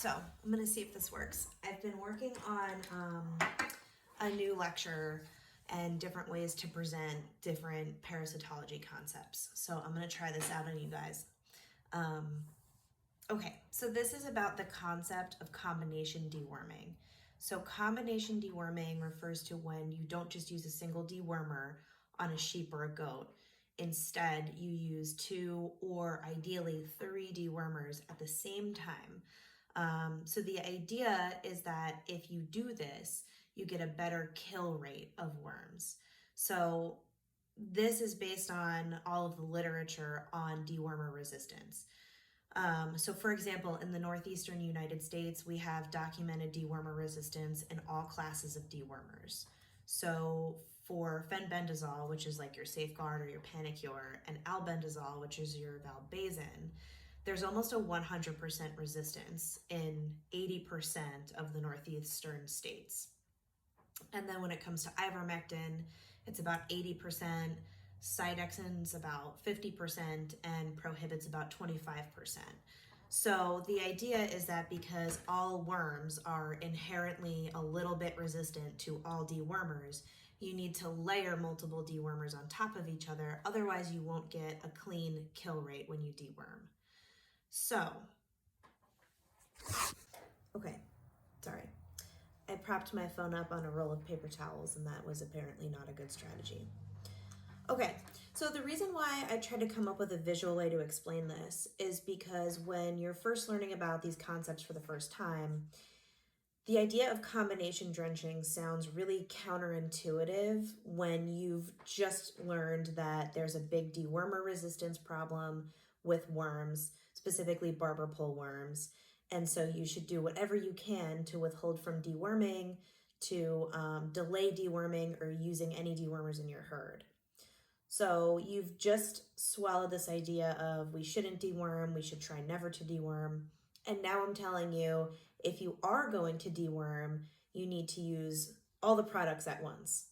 So I'm gonna see if this works. I've been working on a new lecture and different ways to present different parasitology concepts. So I'm gonna try this out on you guys. Okay, so this is about the concept of combination deworming. So combination deworming refers to when you don't just use a single dewormer on a sheep or a goat. Instead, you use 2 or ideally 3 dewormers at the same time. So the idea is that if you do this, you get a better kill rate of worms. So this is based on all of the literature on dewormer resistance. So for example, in the northeastern United States, we have documented dewormer resistance in all classes of dewormers. So for fenbendazole, which is like your Safeguard or your Panicure, and albendazole, which is your valbazen, there's almost a 100% resistance in 80% of the northeastern states. And then when it comes to ivermectin, it's about 80%, Sidexon's about 50%, and prohibit's about 25%. So the idea is that because all worms are inherently a little bit resistant to all dewormers, you need to layer multiple dewormers on top of each other, otherwise you won't get a clean kill rate when you deworm. So, okay, sorry. I propped my phone up on a roll of paper towels, and that was apparently not a good strategy. Okay, so the reason why I tried to come up with a visual way to explain this is because when you're first learning about these concepts for the first time, the idea of combination drenching sounds really counterintuitive when you've just learned that there's a big dewormer resistance problem with worms, specifically barber pole worms. And so you should do whatever you can to withhold from deworming, to delay deworming, or using any dewormers in your herd. So you've just swallowed this idea of we shouldn't deworm, we should try never to deworm. And now I'm telling you, if you are going to deworm, you need to use all the products at once.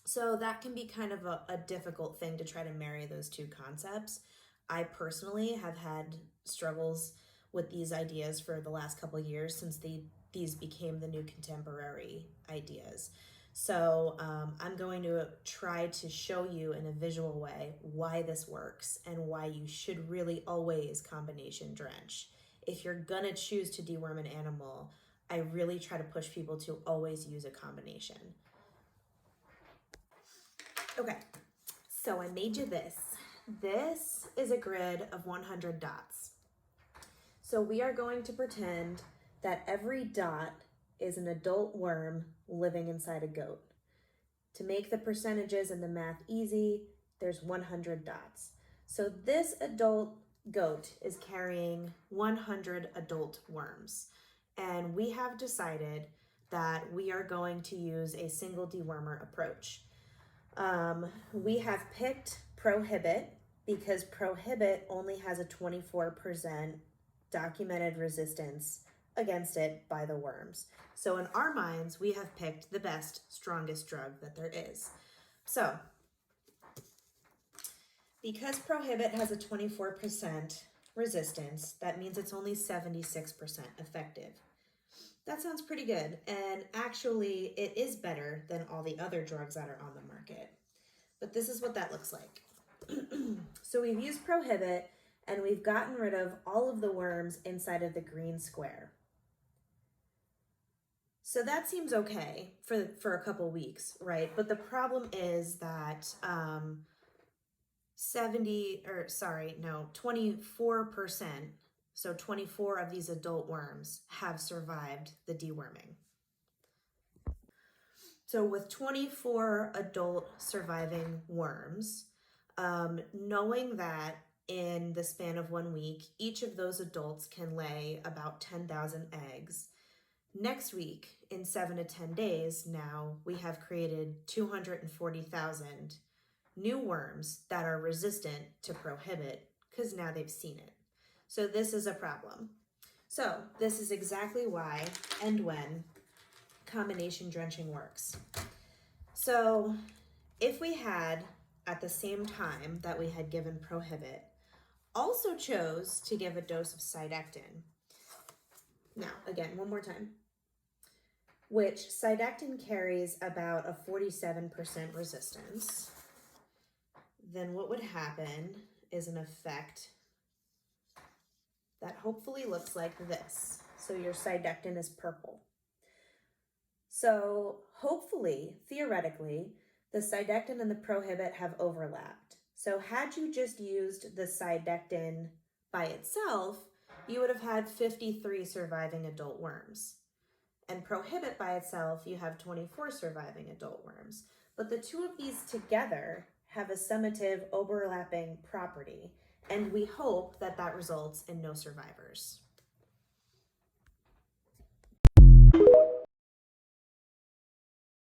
So that can be kind of a difficult thing to try to marry those two concepts. I personally have had struggles with these ideas for the last couple of years since these became the new contemporary ideas. So I'm going to try to show you in a visual way why this works and why you should really always combination drench. If you're gonna choose to deworm an animal, I really try to push people to always use a combination. Okay, so I made you this. This is a grid of 100 dots. So we are going to pretend that every dot is an adult worm living inside a goat. To make the percentages and the math easy, there's 100 dots. So this adult goat is carrying 100 adult worms. And we have decided that we are going to use a single dewormer approach. We have picked prohibit because prohibit only has a 24% documented resistance against it by the worms. So in our minds, we have picked the best, strongest drug that there is. So because prohibit has a 24% resistance, that means it's only 76% effective. That sounds pretty good, and actually it is better than all the other drugs that are on the market. But this is what that looks like. So we've used prohibit, and we've gotten rid of all of the worms inside of the green square. So that seems okay for a couple weeks, right? But the problem is that 24%, so 24 of these adult worms have survived the deworming. So with 24 adult surviving worms, knowing that in the span of 1 week, each of those adults can lay about 10,000 eggs. Next week, in 7 to 10 days, now we have created 240,000 new worms that are resistant to prohibit because now they've seen it. So this is a problem. So this is exactly why and when combination drenching works. So if we had, at the same time that we had given prohibit, also chose to give a dose of Sidectin, Now, again, one more time. Which cydectin carries about a 47% resistance. Then what would happen is an effect that hopefully looks like this. So your cydectin is purple. So hopefully, theoretically, the cydectin and the prohibit have overlapped. So had you just used the cydectin by itself, you would have had 53 surviving adult worms. And prohibit by itself, you have 24 surviving adult worms. But the two of these together have a summative overlapping property, and we hope that that results in no survivors.